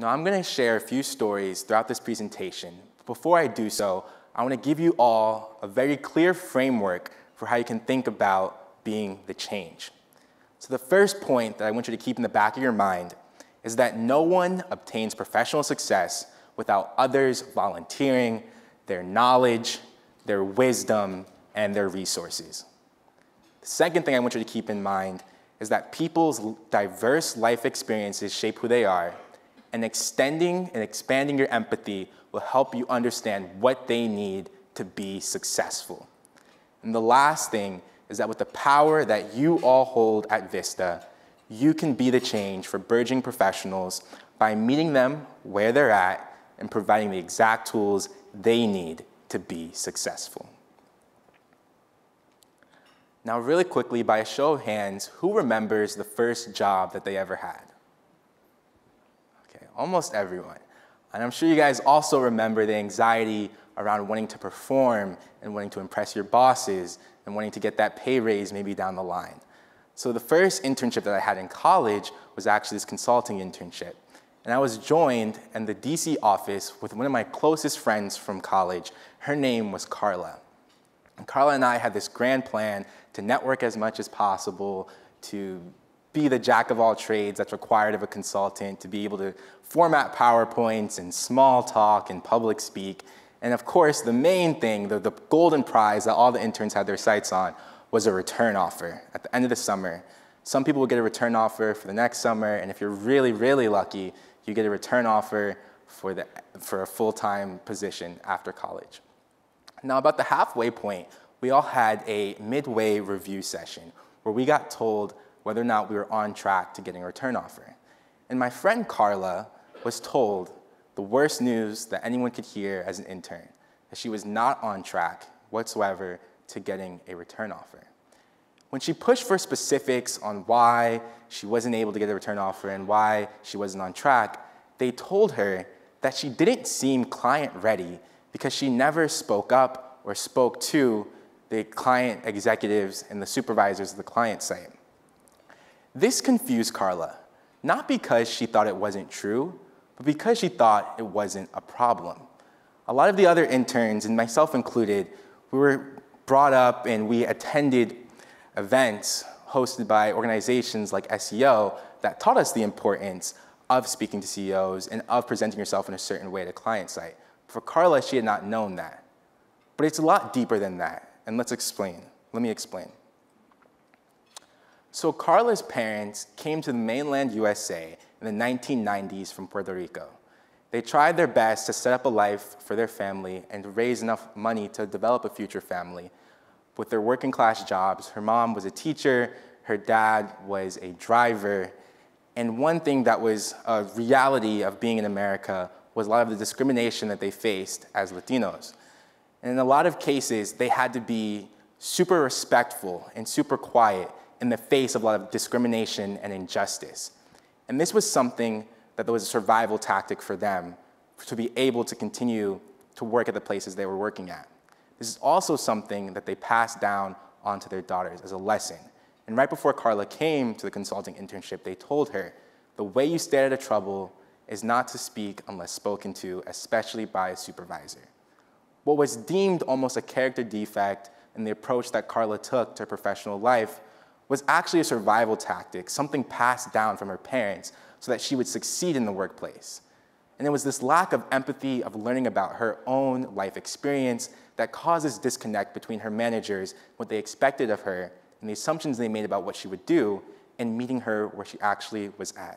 Now, I'm going to share a few stories throughout this presentation. Before I do so, I want to give you all a very clear framework for how you can think about being the change. So the first point that I want you to keep in the back of your mind is that no one obtains professional success without others volunteering their knowledge, their wisdom, and their resources. The second thing I want you to keep in mind is that people's diverse life experiences shape who they are, and extending and expanding your empathy will help you understand what they need to be successful. And the last thing is that with the power that you all hold at Vista, you can be the change for burgeoning professionals by meeting them where they're at and providing the exact tools they need to be successful. Now, really quickly, by a show of hands, who remembers the first job that they ever had? Okay, almost everyone. And I'm sure you guys also remember the anxiety around wanting to perform and wanting to impress your bosses and wanting to get that pay raise maybe down the line. So the first internship that I had in college was actually this consulting internship. And I was joined in the DC office with one of my closest friends from college. Her name was Carla. And Carla and I had this grand plan to network as much as possible, to be the jack of all trades that's required of a consultant, to be able to format PowerPoints and small talk and public speak. And of course, the main thing, the golden prize that all the interns had their sights on was a return offer at the end of the summer. Some people would get a return offer for the next summer, and if you're really, really lucky, you get a return offer for a full-time position after college. Now, about the halfway point, we all had a midway review session where we got told whether or not we were on track to getting a return offer. And my friend Carla was told the worst news that anyone could hear as an intern, that she was not on track whatsoever to getting a return offer. When she pushed for specifics on why she wasn't able to get a return offer and why she wasn't on track, they told her that she didn't seem client ready because she never spoke up or spoke to the client executives and the supervisors of the client site. This confused Carla, not because she thought it wasn't true, but because she thought it wasn't a problem. A lot of the other interns, and myself included, we were brought up and we attended events hosted by organizations like SEO that taught us the importance of speaking to CEOs and of presenting yourself in a certain way at a client site. For Carla, she had not known that. But it's a lot deeper than that, and let's explain. Let me explain. So Carla's parents came to the mainland USA in the 1990s from Puerto Rico. They tried their best to set up a life for their family and to raise enough money to develop a future family. With their working class jobs, her mom was a teacher, her dad was a driver, and one thing that was a reality of being in America was a lot of the discrimination that they faced as Latinos. And in a lot of cases, they had to be super respectful and super quiet in the face of a lot of discrimination and injustice. And this was something that was a survival tactic for them to be able to continue to work at the places they were working at. This is also something that they passed down onto their daughters as a lesson. And right before Carla came to the consulting internship, they told her, the way you stay out of trouble is not to speak unless spoken to, especially by a supervisor. What was deemed almost a character defect in the approach that Carla took to her professional life was actually a survival tactic, something passed down from her parents so that she would succeed in the workplace. And it was this lack of empathy of learning about her own life experience that causes disconnect between her managers, what they expected of her, and the assumptions they made about what she would do, and meeting her where she actually was at.